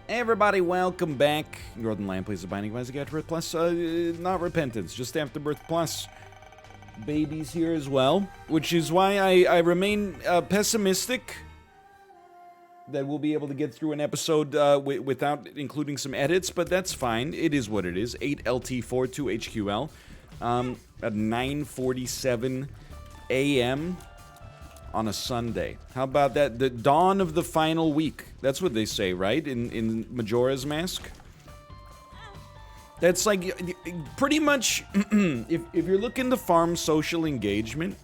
Hey everybody, welcome back. Northernlion plays the Binding of Isaac Afterbirth Plus, not Repentance, just Afterbirth Plus. Babies here as well, which is why I remain pessimistic that we'll be able to get through an episode without including some edits, but that's fine. It is what it is. 8LT42HQL at 9:47 a.m. on a Sunday. How about that? The dawn of the final week. That's what they say, right? In Majora's Mask. That's like pretty much if you're looking to farm social engagement,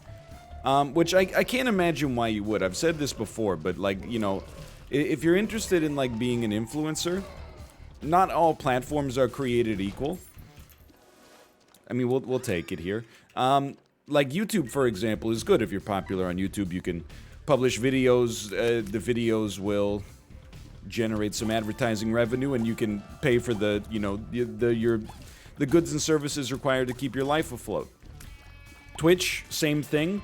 which I can't imagine why you would. I've said this before, but like, you know, if you're interested in like being an influencer, not all platforms are created equal. I mean, we'll take it here. Like YouTube, for example, is good. If you're popular on YouTube, you can publish videos. The videos will generate some advertising revenue, and you can pay for the, you know, the goods and services required to keep your life afloat. Twitch, same thing.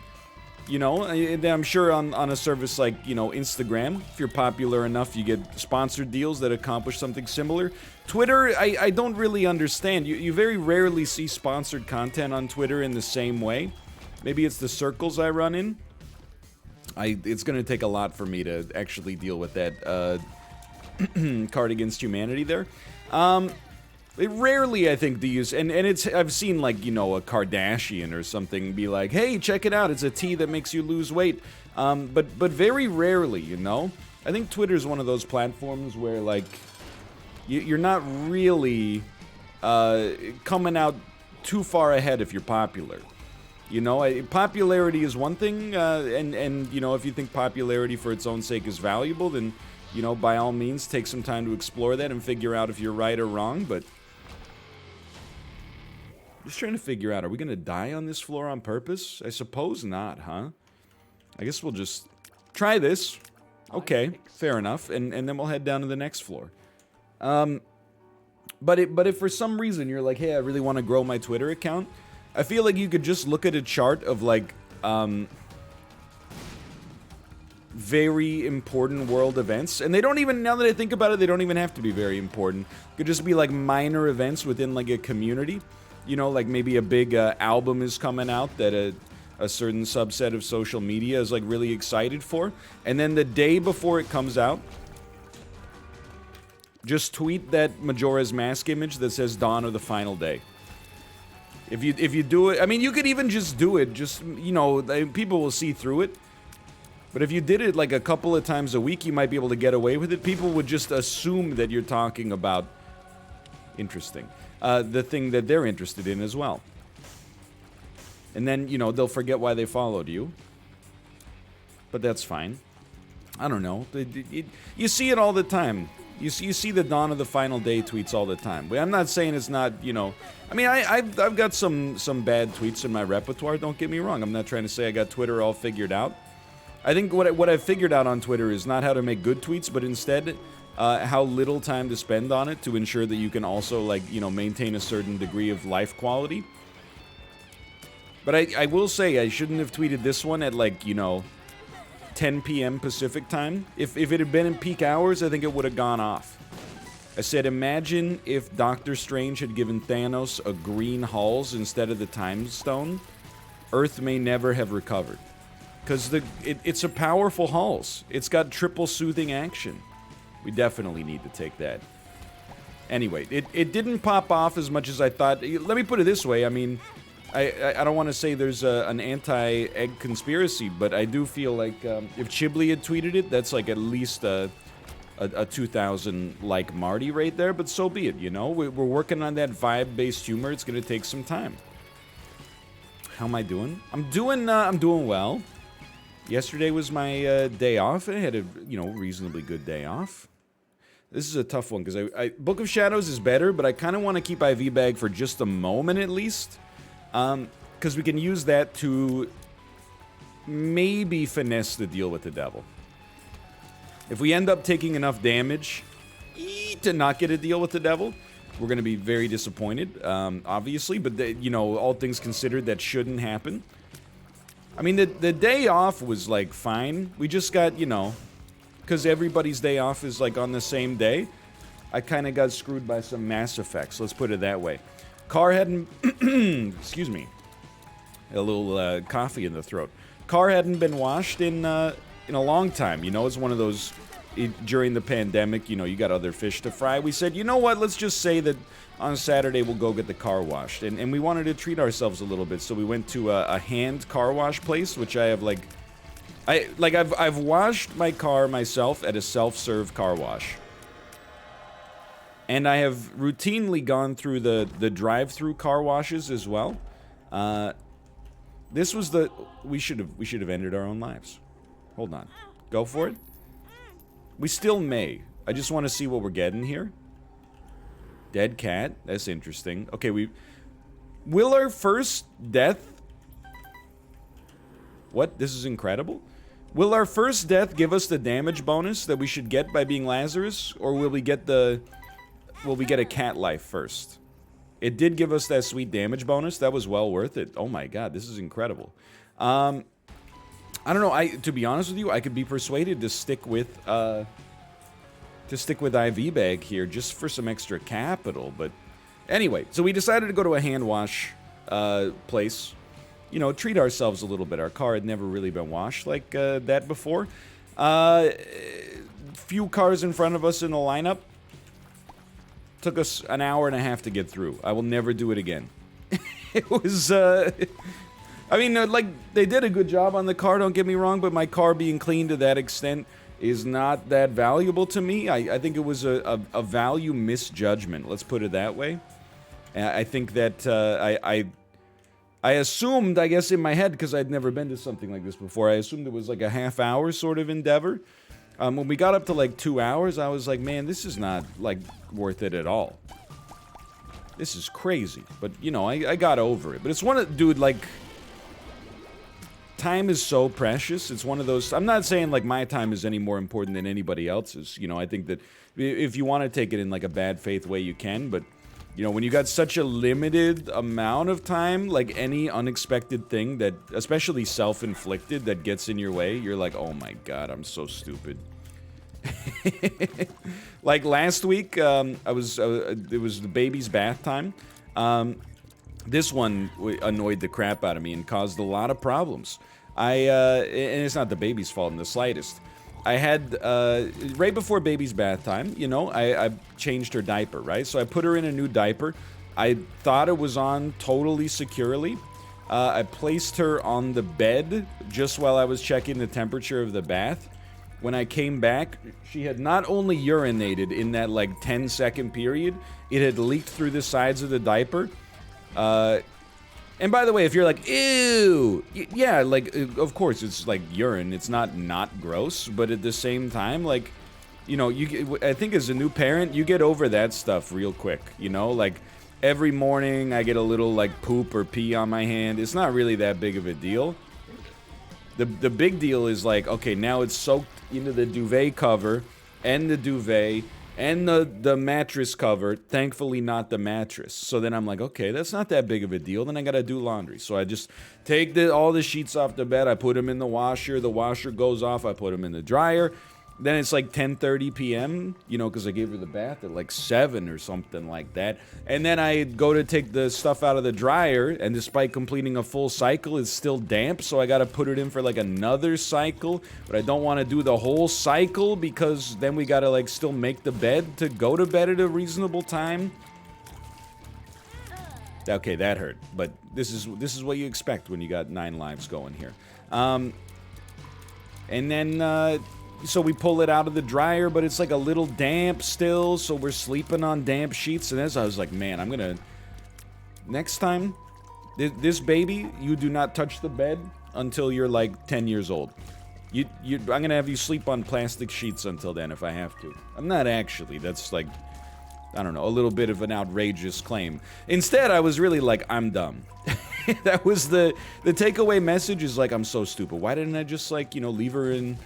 You know, I'm sure on a service like, you know, Instagram, if you're popular enough, you get sponsored deals that accomplish something similar. Twitter, I don't really understand. You very rarely see sponsored content on Twitter in the same way. Maybe it's the circles I run in. It's going to take a lot for me to actually deal with that card against humanity there. Rarely, I think, do use, and I've seen, like, you know, a Kardashian or something be like, hey, check it out, it's a tea that makes you lose weight. But very rarely, you know? I think Twitter's one of those platforms where, like, you're not really coming out too far ahead if you're popular. You know, popularity is one thing, and, you know, if you think popularity for its own sake is valuable, then, you know, by all means, take some time to explore that and figure out if you're right or wrong, but just trying to figure out, are we going to die on this floor on purpose? I suppose not, huh? I guess we'll just try this. Okay, fair enough, and then we'll head down to the next floor. But if for some reason you're like, hey, I really want to grow my Twitter account, I feel like you could just look at a chart of, like, very important world events, and they don't even, now that I think about it, they don't even have to be very important. It could just be like minor events within like a community. You know, like maybe a big album is coming out that a certain subset of social media is like really excited for, and then the day before it comes out, just tweet that Majora's Mask image that says dawn of the final day. If you do it, I mean, you could even just do it, just, you know, people will see through it. But if you did it like a couple of times a week, you might be able to get away with it. People would just assume that you're talking about, interesting, the thing that they're interested in as well. And then, you know, they'll forget why they followed you. But that's fine. I don't know. You see it all the time. You see the dawn of the final day tweets all the time. But I'm not saying it's not, you know, I mean, I've got some bad tweets in my repertoire, don't get me wrong. I'm not trying to say I got Twitter all figured out. I think what I've figured out on Twitter is not how to make good tweets, but instead how little time to spend on it to ensure that you can also, like, you know, maintain a certain degree of life quality. But I will say I shouldn't have tweeted this one at, like, you know, 10 p.m. Pacific time. If it had been in peak hours, I think it would have gone off. I said, imagine if Doctor Strange had given Thanos a green hulls instead of the Time Stone. Earth may never have recovered. Because it's a powerful hulls. It's got triple soothing action. We definitely need to take that. Anyway, it didn't pop off as much as I thought. Let me put it this way. I mean, I don't want to say there's an anti-egg conspiracy, but I do feel like if Chiblee had tweeted it, that's like at least a 2,000 like Marty right there, but so be it, you know? We're working on that vibe-based humor. It's going to take some time. How am I doing? I'm doing well. Yesterday was my day off. I had a, you know, reasonably good day off. This is a tough one, because Book of Shadows is better, but I kind of want to keep IV Bag for just a moment at least. Because we can use that to maybe finesse the deal with the devil. If we end up taking enough damage to not get a deal with the devil, we're going to be very disappointed, obviously. But, you know, all things considered, that shouldn't happen. I mean, the day off was, like, fine. We just got, you know, because everybody's day off is, like, on the same day. I kind of got screwed by some Mass Effects. Let's put it that way. Car hadn't... excuse me. A little coffee in the throat. Car hadn't been washed in a long time. You know, it's one of those... during the pandemic, you know, you got other fish to fry. We said, you know what, let's just say that on Saturday we'll go get the car washed. And we wanted to treat ourselves a little bit, so we went to a hand car wash place, which I have, like... I've washed my car myself at a self-serve car wash. And I have routinely gone through the drive-through car washes as well. This was the... We should have ended our own lives. Hold on. Go for it. We still may. I just want to see what we're getting here. Dead cat. That's interesting. Okay, will our first death... What? This is incredible? Will our first death give us the damage bonus that we should get by being Lazarus? Or will we get the... Will we get a cat life first? It did give us that sweet damage bonus. That was well worth it. Oh my god, this is incredible. I don't know. To be honest with you, I could be persuaded to stick with IV bag here just for some extra capital. But anyway, so we decided to go to a hand wash place. You know, treat ourselves a little bit. Our car had never really been washed like that before. Few cars in front of us in the lineup. Took us an hour and a half to get through. I will never do it again. It was, I mean, like, they did a good job on the car, don't get me wrong, but my car being clean to that extent is not that valuable to me. I think it was a value misjudgment, let's put it that way. I think that, I assumed, I guess in my head, because I'd never been to something like this before, I assumed it was like a half-hour sort of endeavor. When we got up to like 2 hours, I was like, man, this is not, like, worth it at all. This is crazy. But, you know, I got over it. But it's one of, dude, like, time is so precious. It's one of those, I'm not saying, like, my time is any more important than anybody else's. You know, I think that if you want to take it in, like, a bad faith way, you can. But, you know, when you got such a limited amount of time, like, any unexpected thing that, especially self-inflicted, that gets in your way, you're like, oh my god, I'm so stupid. Like last week, it was the baby's bath time. This one annoyed the crap out of me and caused a lot of problems. And it's not the baby's fault in the slightest. I had, right before baby's bath time, you know, I changed her diaper, right? So I put her in a new diaper. I thought it was on totally securely. I placed her on the bed just while I was checking the temperature of the bath. When I came back, she had not only urinated in that, like, 10-second period, it had leaked through the sides of the diaper. And by the way, if you're like, ew, yeah, like, of course, it's like urine. It's not gross, but at the same time, like, you know, I think as a new parent, you get over that stuff real quick, you know? Like, every morning, I get a little, like, poop or pee on my hand. It's not really that big of a deal. The big deal is, like, okay, now it's soaked into the duvet cover, and the duvet, and the mattress cover, thankfully not the mattress. So then I'm like, okay, that's not that big of a deal, then I gotta do laundry. So I just take all the sheets off the bed, I put them in the washer goes off, I put them in the dryer. Then it's like 10:30 p.m., you know, because I gave her the bath at like 7 or something like that. And then I go to take the stuff out of the dryer, and despite completing a full cycle, it's still damp, so I gotta put it in for like another cycle. But I don't want to do the whole cycle, because then we gotta like still make the bed to go to bed at a reasonable time. Okay, that hurt. But this is what you expect when you got 9 lives going here. And then, so we pull it out of the dryer, but it's like a little damp still, so we're sleeping on damp sheets. And as I was like, man, I'm gonna... Next time, this baby, you do not touch the bed until you're like 10 years old. I'm gonna have you sleep on plastic sheets until then if I have to. I'm not actually, that's like, I don't know, a little bit of an outrageous claim. Instead, I was really like, I'm dumb. That was the takeaway message is like, I'm so stupid. Why didn't I just like, you know, leave her in...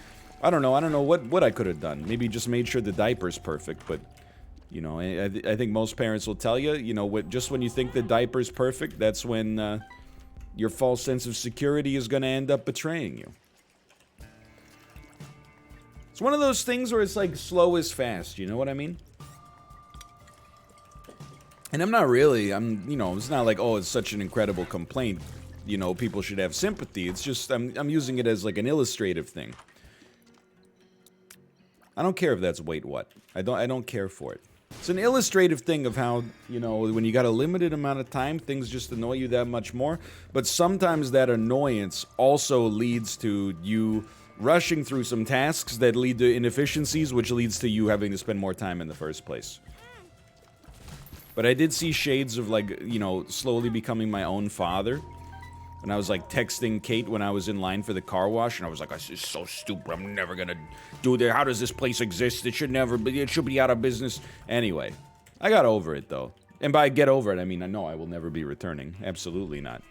I don't know what I could have done. Maybe just made sure the diaper's perfect, but, you know, I think most parents will tell you, you know, just when you think the diaper's perfect, that's when your false sense of security is going to end up betraying you. It's one of those things where it's like slow is fast, you know what I mean? And I'm not really, you know, it's not like, oh, it's such an incredible complaint, you know, people should have sympathy. It's just, I'm using it as like an illustrative thing. I don't care if that's wait what. I don't care for it. It's an illustrative thing of how, you know, when you got a limited amount of time, things just annoy you that much more. But sometimes that annoyance also leads to you rushing through some tasks that lead to inefficiencies, which leads to you having to spend more time in the first place. But I did see shades of, like, you know, slowly becoming my own father. And I was, like, texting Kate when I was in line for the car wash, and I was like, this is so stupid, I'm never gonna do that. How does this place exist? It should never be, it should be out of business. Anyway, I got over it, though. And by get over it, I mean, I know I will never be returning. Absolutely not.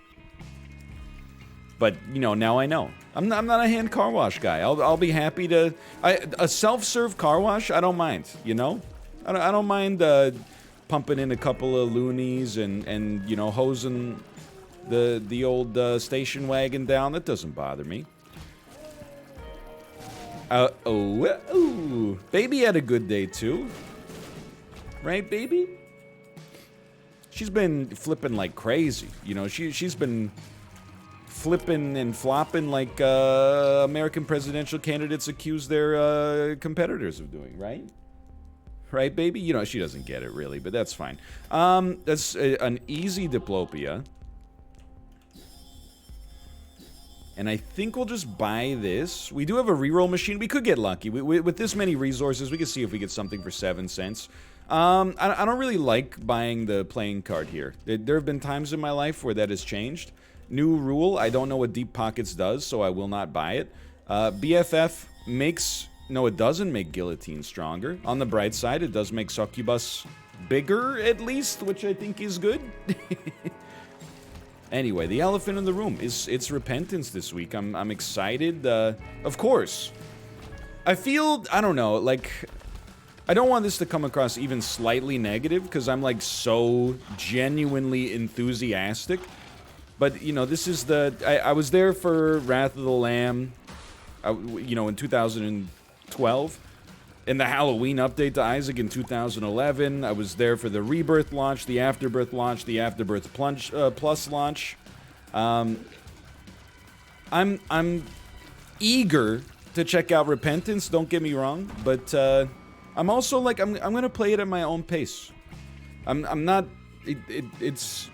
But, you know, now I know. I'm not a hand car wash guy. I'll be happy to... a self-serve car wash, I don't mind, you know? I don't mind, pumping in a couple of loonies and you know, hosing the old station wagon down. That doesn't bother me. Baby had a good day too, right, baby? She's been flipping like crazy, you know. She's been flipping and flopping like American presidential candidates accuse their competitors of doing, right? Right, baby? You know, she doesn't get it, really, but that's fine. That's an easy diplopia. And I think we'll just buy this. We do have a reroll machine. We could get lucky. With this many resources, we can see if we get something for 7 cents. I don't really like buying the playing card here. There have been times in my life where that has changed. New rule, I don't know what Deep Pockets does, so I will not buy it. BFF makes... No, it doesn't make Guillotine stronger. On the bright side, it does make Succubus bigger, at least, which I think is good. Anyway, the elephant in the room is it's Repentance this week. I'm excited. Of course. I feel, I don't know, like, I don't want this to come across even slightly negative, because I'm, like, so genuinely enthusiastic. But, you know, this is the... I was there for Wrath of the Lamb, you know, in 2012. In the Halloween update to Isaac in 2011. I was there for the Rebirth launch, the Afterbirth launch, the Afterbirth Plus launch. I'm eager to check out Repentance, don't get me wrong, but I'm also like, I'm gonna play it at my own pace. I'm not... It's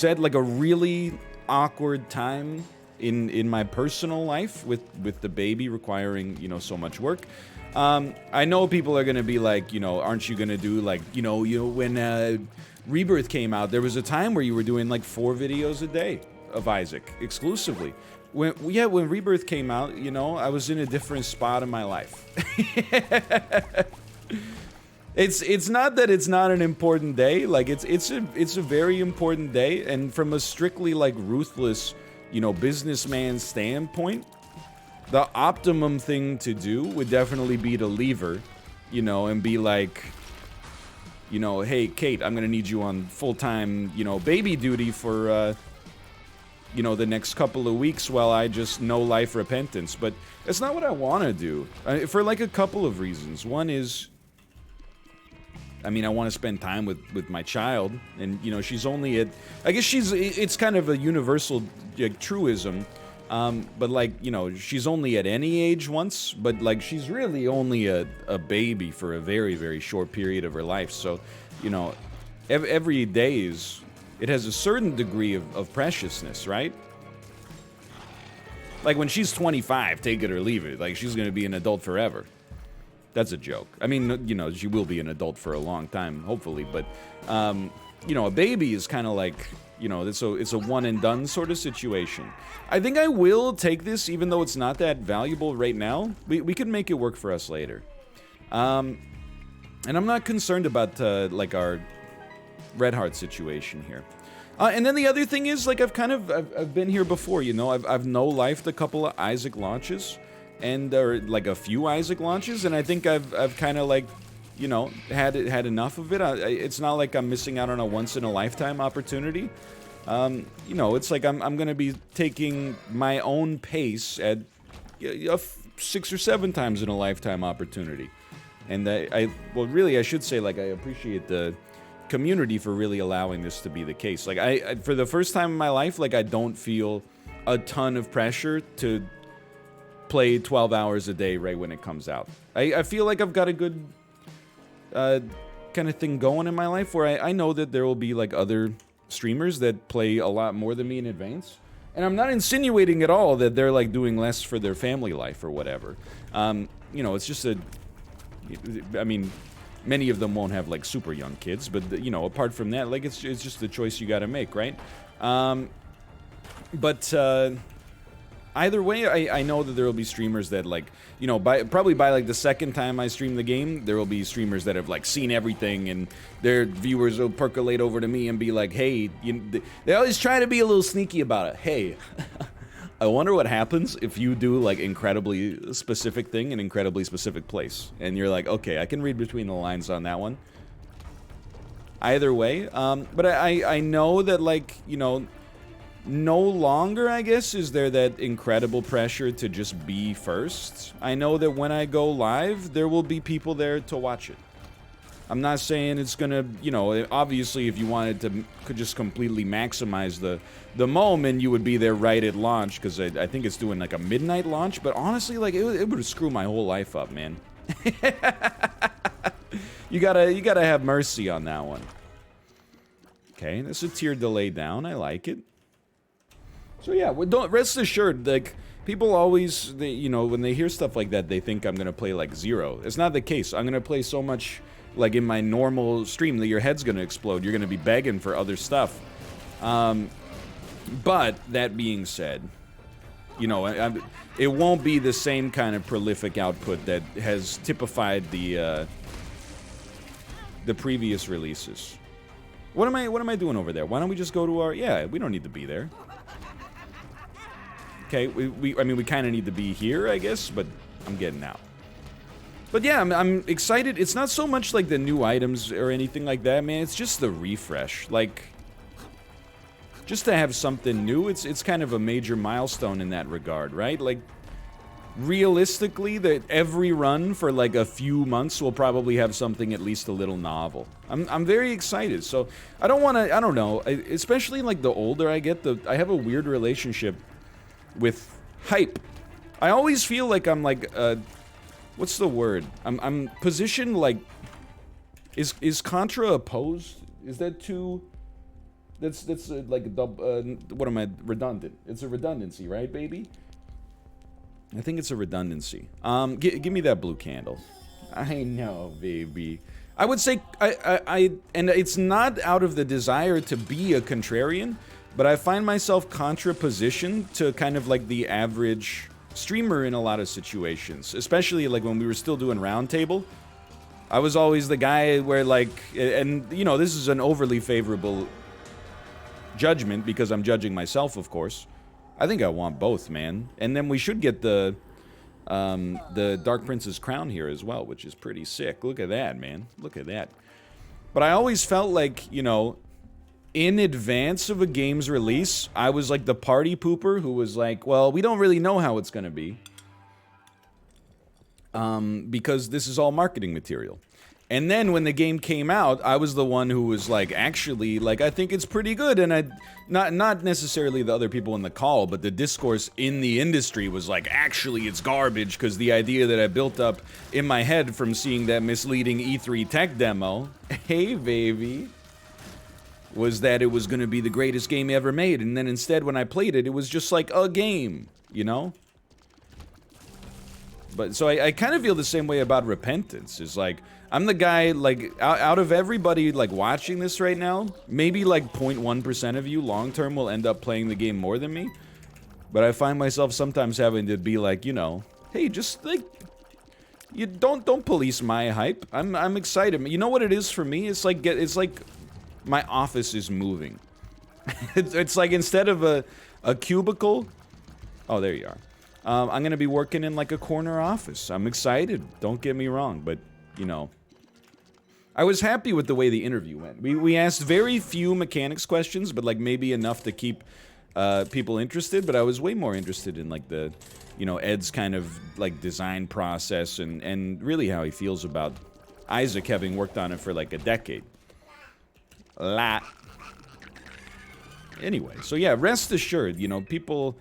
at like a really awkward time in my personal life with the baby requiring, you know, so much work. I know people are gonna be like, you know, aren't you gonna do like, you know, when Rebirth came out, there was a time where you were doing like 4 videos a day of Isaac exclusively. When Rebirth came out, you know, I was in a different spot in my life. It's not that it's not an important day. Like it's a very important day, and from a strictly like ruthless, you know, businessman standpoint, the optimum thing to do would definitely be to leave her, you know, and be like, you know, hey, Kate, I'm gonna need you on full-time, you know, baby duty for, you know, the next couple of weeks while I just no-life Repentance. But that's not what I want to do, for, like, a couple of reasons. One is, I mean, I want to spend time with my child, and, you know, she's only at... I guess it's kind of a universal, like, truism. But, like, you know, she's only at any age once, but, like, she's really only a baby for a very, very short period of her life. So, you know, every day it has a certain degree of preciousness, right? Like, when she's 25, take it or leave it. Like, she's gonna be an adult forever. That's a joke. I mean, you know, she will be an adult for a long time, hopefully, but, you know, a baby is kind of like... You know, it's a one-and-done sort of situation. I think I will take this, even though it's not that valuable right now. We can make it work for us later. And I'm not concerned about, like, our Red Heart situation here. And then the other thing is, like, I've been here before, you know? I've no-lifed a couple of Isaac launches, and, or, like, a few Isaac launches, and I think I've kind of, like... You know, had enough of it. It's not like I'm missing out on a once-in-a-lifetime opportunity. You know, it's like I'm gonna be taking my own pace at 6 or 7 times in a lifetime opportunity. And well, really, I should say, like, I appreciate the community for really allowing this to be the case. Like, I for the first time in my life, like, I don't feel a ton of pressure to play 12 hours a day right when it comes out. I feel like I've got a good kind of thing going in my life where I know that there will be, like, other streamers that play a lot more than me in advance. And I'm not insinuating at all that they're, like, doing less for their family life or whatever. You know, it's just I mean, many of them won't have, like, super young kids, but, you know, apart from that, like, it's just the choice you gotta make, right? Either way, I know that there will be streamers that, like, you know, probably by, like, the second time I stream the game, there will be streamers that have, like, seen everything, and their viewers will percolate over to me and be like, hey, they always try to be a little sneaky about it. Hey, I wonder what happens if you do, like, incredibly specific thing in incredibly specific place. And you're like, okay, I can read between the lines on that one. Either way, but I know that, like, you know, no longer, I guess, is there that incredible pressure to just be first. I know that when I go live, there will be people there to watch it. I'm not saying it's gonna, you know, obviously if you wanted to could just completely maximize the moment, you would be there right at launch, because I think it's doing like a midnight launch, but honestly, like, it would screw my whole life up, man. You gotta have mercy on that one. Okay, that's a tier delay down, I like it. So yeah, don't rest assured, like, people always, you know, when they hear stuff like that, they think I'm gonna play like 0. It's not the case. I'm gonna play so much, like, in my normal stream that your head's gonna explode. You're gonna be begging for other stuff. But that being said, you know, it won't be the same kind of prolific output that has typified the previous releases. What am I doing over there? Why don't we just go to our? Yeah, we don't need to be there. Okay, I mean, we kind of need to be here, I guess, but I'm getting out. But yeah, I'm excited. It's not so much like the new items or anything like that, man. It's just the refresh. Like, just to have something new, it's kind of a major milestone in that regard, right? Like, realistically, that every run for like a few months will probably have something at least a little novel. I'm very excited. So I don't want to. I don't know. Especially like the older I get, I have a weird relationship with hype. I always feel like I'm like, what's the word? I'm positioned like, is Contra opposed? Is that too? That's like a what am I, redundant? It's a redundancy, right, baby? I think it's a redundancy. Give me that blue candle. I know, baby. I would say and it's not out of the desire to be a contrarian, but I find myself contrapositioned to kind of like the average streamer in a lot of situations, especially like when we were still doing Roundtable. I was always the guy where, like, and you know, this is an overly favorable judgment because I'm judging myself, of course. I think I want both, man. And then we should get the Dark Prince's crown here as well, which is pretty sick. Look at that, man. Look at that. But I always felt like, you know, in advance of a game's release, I was like the party pooper who was like, well, we don't really know how it's going to be. Because this is all marketing material. And then when the game came out, I was the one who was like, actually, like, I think it's pretty good. And not necessarily the other people in the call, but the discourse in the industry was like, actually, it's garbage, because the idea that I built up in my head from seeing that misleading E3 tech demo, hey, baby, was that it was going to be the greatest game ever made. And then instead, when I played it, it was just like a game, you know? But so I kind of feel the same way about Repentance. It's like, I'm the guy, like, out of everybody, like, watching this right now, maybe, like, 0.1% of you long-term will end up playing the game more than me. But I find myself sometimes having to be like, you know, hey, just, like, you don't police my hype. I'm excited. You know what it is for me? It's like, my office is moving. It's like, instead of a cubicle... Oh, there you are. I'm gonna be working in, like, a corner office. I'm excited. Don't get me wrong, but, you know... I was happy with the way the interview went. We asked very few mechanics questions, but, like, maybe enough to keep people interested, but I was way more interested in, like, the, you know, Ed's kind of, like, design process and really how he feels about Isaac having worked on it for, like, a decade. lot. Anyway, so yeah, rest assured, you know, people...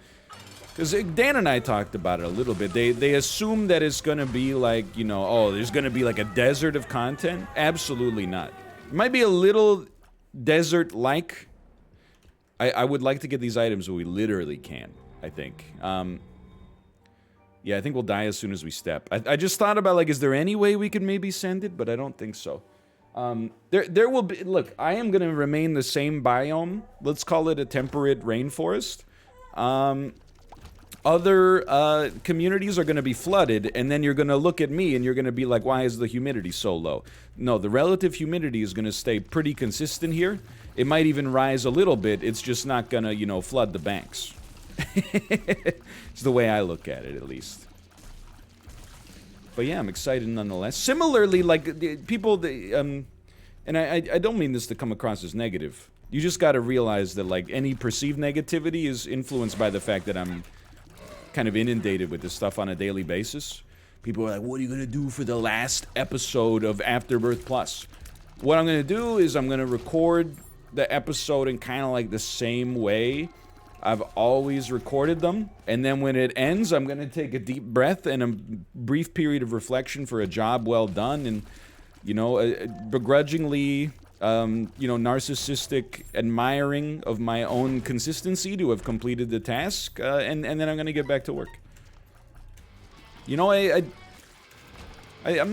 Because Dan and I talked about it a little bit. They assume that it's going to be like, you know, oh, there's going to be like a desert of content. Absolutely not. It might be a little desert-like. I would like to get these items, but we literally can, I think. Yeah, I think we'll die as soon as we step. I just thought about, like, is there any way we could maybe send it? But I don't think so. There will be... Look, I am going to remain the same biome. Let's call it a temperate rainforest. Other communities are going to be flooded, and then you're going to look at me and you're going to be like, why is the humidity so low? No, the relative humidity is going to stay pretty consistent here. It might even rise a little bit. It's just not going to, you know, flood the banks. It's the way I look at it, at least. But yeah, I'm excited nonetheless. Similarly, like, people, and I don't mean this to come across as negative. You just got to realize that, like, any perceived negativity is influenced by the fact that I'm kind of inundated with this stuff on a daily basis. People are like, what are you going to do for the last episode of Afterbirth Plus? What I'm going to do is I'm going to record the episode in kind of like the same way I've always recorded them. And then when it ends, I'm going to take a deep breath and a brief period of reflection for a job well done. And, you know, begrudgingly... you know, narcissistic admiring of my own consistency to have completed the task, and then I'm gonna get back to work. You know, I'm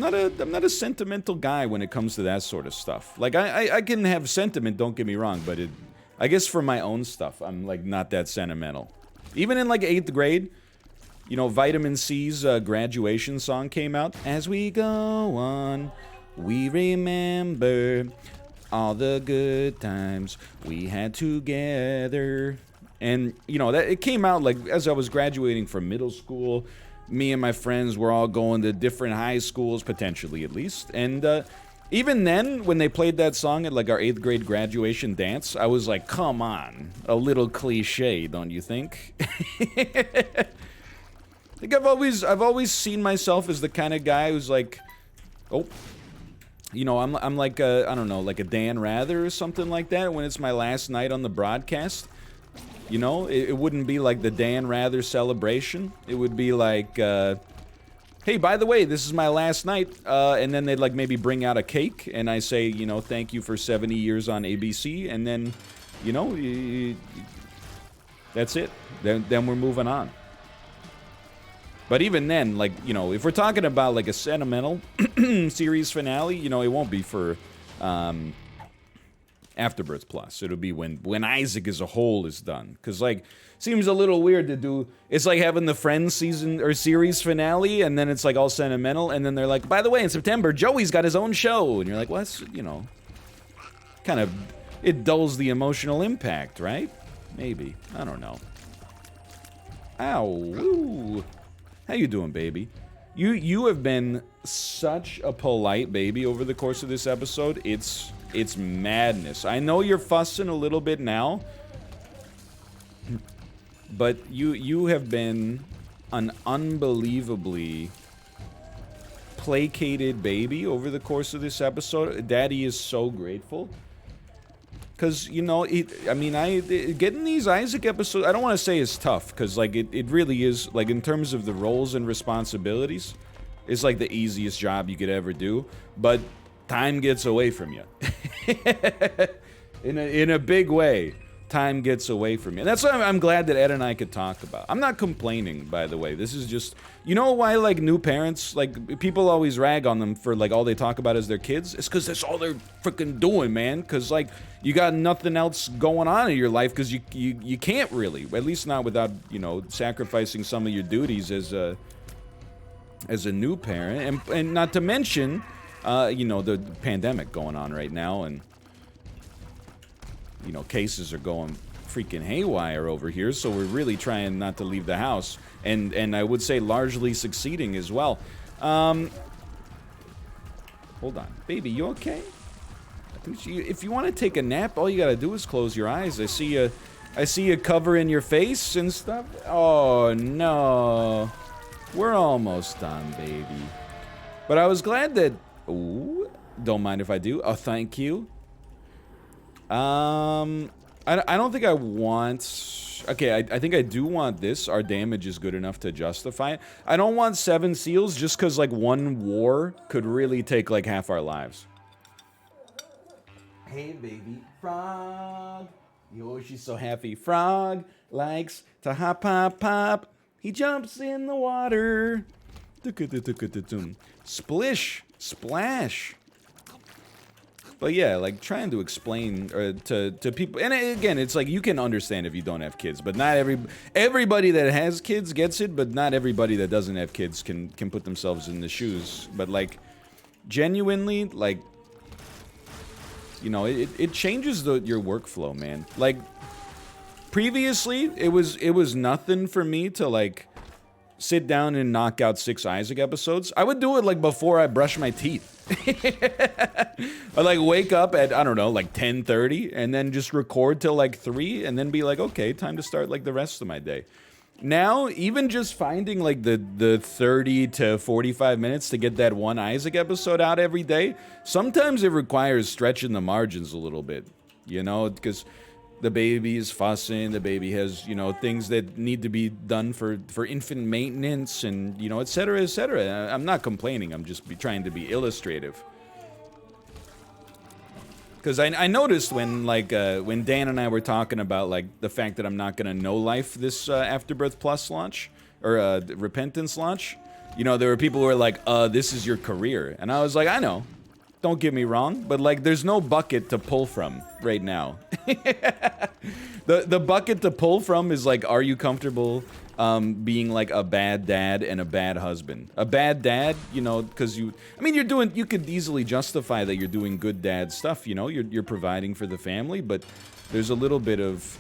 not a sentimental guy when it comes to that sort of stuff. Like, I can have sentiment, don't get me wrong, but I guess for my own stuff, I'm, like, not that sentimental. Even in, like, 8th grade, you know, Vitamin C's graduation song came out. As we go on, we remember all the good times we had together. And, you know, that it came out, like, as I was graduating from middle school. Me and my friends were all going to different high schools, potentially at least. And even then, when they played that song at, like, our 8th grade graduation dance, I was like, come on. A little cliche, don't you think? I think I've always seen myself as the kind of guy who's like, oh... You know, I'm like a, I don't know, like a Dan Rather or something like that when it's my last night on the broadcast. You know, it wouldn't be like the Dan Rather celebration. It would be like, hey, by the way, this is my last night. And then they'd like maybe bring out a cake and I say, you know, thank you for 70 years on ABC. And then, you know, that's it. Then we're moving on. But even then, like, you know, if we're talking about, like, a sentimental series finale, you know, it won't be for Afterbirth Plus. It'll be when Isaac as a whole is done. Because, like, seems a little weird to do... It's like having the Friends season or series finale, and then it's, like, all sentimental, and then they're like, by the way, in September, Joey's got his own show. And you're like, well, that's, you know... Kind of... It dulls the emotional impact, right? Maybe. I don't know. Ow. Woo. How you doing, baby? You have been such a polite baby over the course of this episode. It's madness. I know you're fussing a little bit now, but you have been an unbelievably placated baby over the course of this episode. Daddy is so grateful. Because, you know, getting these Isaac episodes, I don't want to say it's tough, because, like, it really is, like, in terms of the roles and responsibilities, it's, like, the easiest job you could ever do, but time gets away from you. in a big way, time gets away from you. And that's why I'm glad that Ed and I could talk about. I'm not complaining, by the way. This is just, you know why, like, new parents, like, people always rag on them for, like, all they talk about is their kids? It's because that's all they're freaking doing, man. Because, like, you got nothing else going on in your life because you can't really. At least not without, you know, sacrificing some of your duties as a new parent. And not to mention, you know, the pandemic going on right now, and you know, cases are going freaking haywire over here, so we're really trying not to leave the house, and I would say largely succeeding as well. Hold on, baby, you okay? I think if you want to take a nap, all you gotta do is close your eyes. I see you covering your face and stuff. Oh no, we're almost done, baby. But I was glad that. Ooh, don't mind if I do. Oh, thank you. I don't think I want... Okay, I think I do want this. Our damage is good enough to justify it. I don't want 7 seals just because, like, one war could really take, like, half our lives. Hey, baby frog. Yo, she's so happy. Frog likes to hop, hop, hop. He jumps in the water. Splish. Splash. But yeah, like trying to explain to people, and again, it's like you can understand if you don't have kids, but not everybody that has kids gets it, but not everybody that doesn't have kids can put themselves in the shoes. But like, genuinely, like, you know, it changes your workflow, man. Like, previously, it was nothing for me to like sit down and knock out 6 Isaac episodes. I would do it like before I brush my teeth. I'd like wake up at, I don't know, like 10:30 and then just record till like 3 and then be like, okay, time to start like the rest of my day. Now, even just finding like the 30 to 45 minutes to get that one Isaac episode out every day, sometimes it requires stretching the margins a little bit, you know, because the baby is fussing, the baby has, you know, things that need to be done for infant maintenance and, you know, etc., etc. I'm not complaining, I'm just trying to be illustrative. Because I noticed when, like, when Dan and I were talking about, like, the fact that I'm not going to no-life this Afterbirth Plus launch, or Repentance launch, you know, there were people who were like, this is your career. And I was like, I know. Don't get me wrong, but like, there's no bucket to pull from right now. The bucket to pull from is like, are you comfortable being like a bad dad and a bad husband? A bad dad, you know, because you could easily justify that you're doing good dad stuff, you know, you're providing for the family, but there's a little bit of,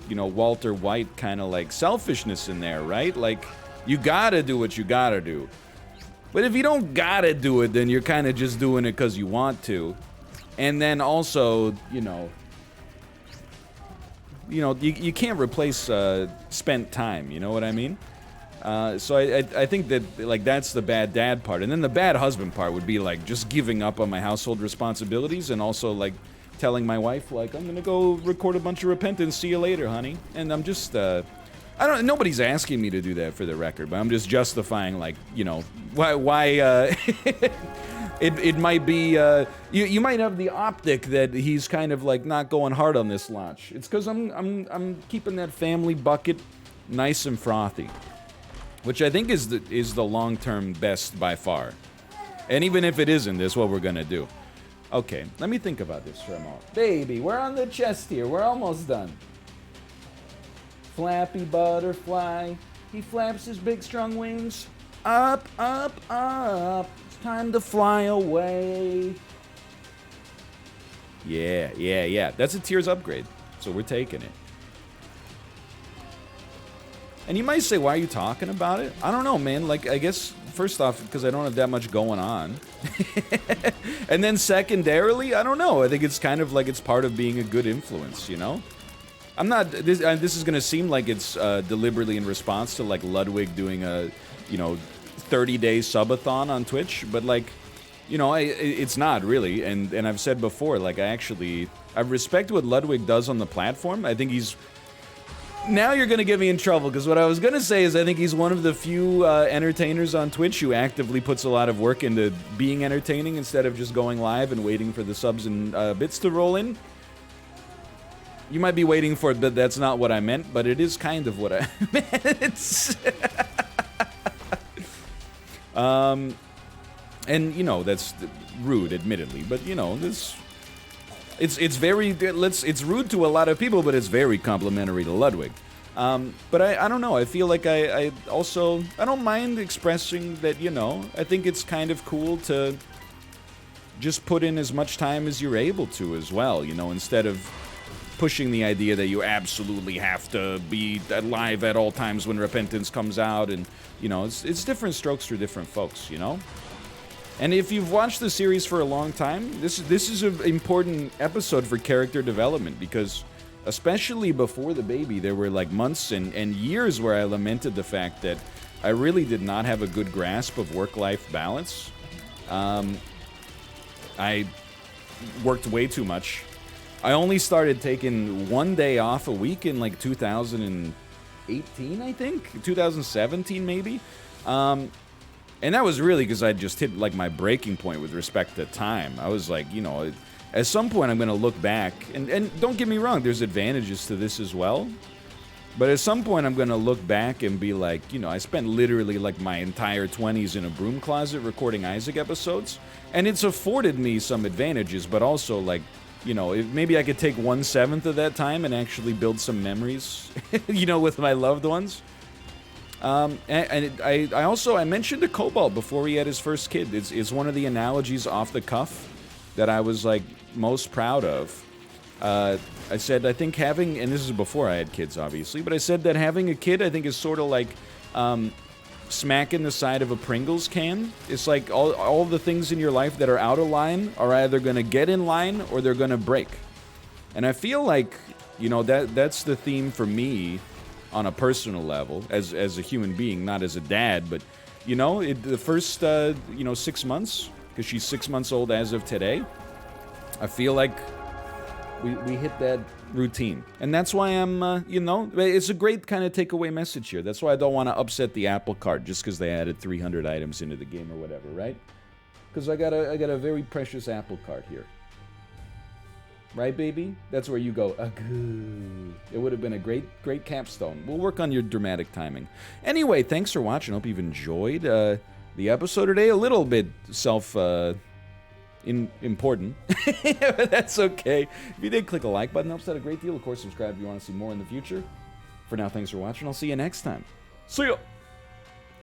you know, Walter White kind of like selfishness in there, right? Like, you gotta do what you gotta do. But if you don't gotta do it, then you're kind of just doing it because you want to. And then also, you know, you can't replace spent time, you know what I mean? So I think that, like, that's the bad dad part. And then the bad husband part would be, like, just giving up on my household responsibilities and also, like, telling my wife, like, I'm gonna go record a bunch of Repentance, see you later, honey. And I'm just, nobody's asking me to do that for the record, but I'm just justifying, like, you know, why it might be, you might have the optic that he's kind of, like, not going hard on this launch. It's because I'm keeping that family bucket nice and frothy, which I think is the long-term best by far. And even if it isn't, that's what we're gonna do. Okay, let me think about this for a moment. Baby, we're on the chest here. We're almost done. Flappy butterfly, he flaps his big strong wings. Up, up, up, it's time to fly away. Yeah, that's a tiers upgrade, so we're taking it. And you might say, why are you talking about it? I don't know, man, like, I guess, first off, because I don't have that much going on. And then secondarily, I don't know, I think it's kind of like it's part of being a good influence, you know? I'm not, this is gonna seem like it's deliberately in response to, like, Ludwig doing a, you know, 30-day subathon on Twitch, but, like, you know, it's not really, and I've said before, like, I respect what Ludwig does on the platform. I think he's, now you're gonna get me in trouble, because what I was gonna say is I think he's one of the few entertainers on Twitch who actively puts a lot of work into being entertaining instead of just going live and waiting for the subs and bits to roll in. You might be waiting for it, but that's not what I meant, but it is kind of what I meant. And, you know, that's rude, admittedly, but, you know, it's very, it's rude to a lot of people, but it's very complimentary to Ludwig. But I don't know, I feel like I don't mind expressing that, you know, I think it's kind of cool to just put in as much time as you're able to as well, you know, instead of pushing the idea that you absolutely have to be live at all times when Repentance comes out, and, you know, it's different strokes for different folks, you know? And if you've watched the series for a long time, this is an important episode for character development, because especially before the baby, there were, like, months and years where I lamented the fact that I really did not have a good grasp of work-life balance. I worked way too much. I only started taking 1 day off a week in like 2018, I think? 2017, maybe? And that was really because I just hit like my breaking point with respect to time. I was like, you know, at some point I'm going to look back, and don't get me wrong, there's advantages to this as well. But at some point I'm going to look back and be like, you know, I spent literally like my entire 20s in a broom closet recording Isaac episodes. And it's afforded me some advantages, but also like, you know, maybe I could take 1/7 of that time and actually build some memories, you know, with my loved ones. I also mentioned to Cobalt before he had his first kid. It's one of the analogies off the cuff that I was like most proud of. I said I think having, and this is before I had kids obviously, but I said that having a kid I think is sort of like smacking the side of a Pringles can. It's like all the things in your life that are out of line are either going to get in line or they're going to break. And I feel like, you know, that's the theme for me on a personal level as a human being, not as a dad, but you know, the first 6 months, because she's 6 months old as of today, I feel like we hit that routine. And that's why I'm, you know, it's a great kind of takeaway message here. That's why I don't want to upset the Apple Cart just because they added 300 items into the game or whatever, right? Because I got a very precious Apple Cart here. Right, baby? That's where you go, agoo. It would have been a great capstone. We'll work on your dramatic timing. Anyway, thanks for watching. Hope you've enjoyed the episode today. A little bit important, but that's okay. If you did, click a like button. Helps out a great deal. Of course, subscribe if you want to see more in the future. For now, thanks for watching. I'll see you next time. See ya!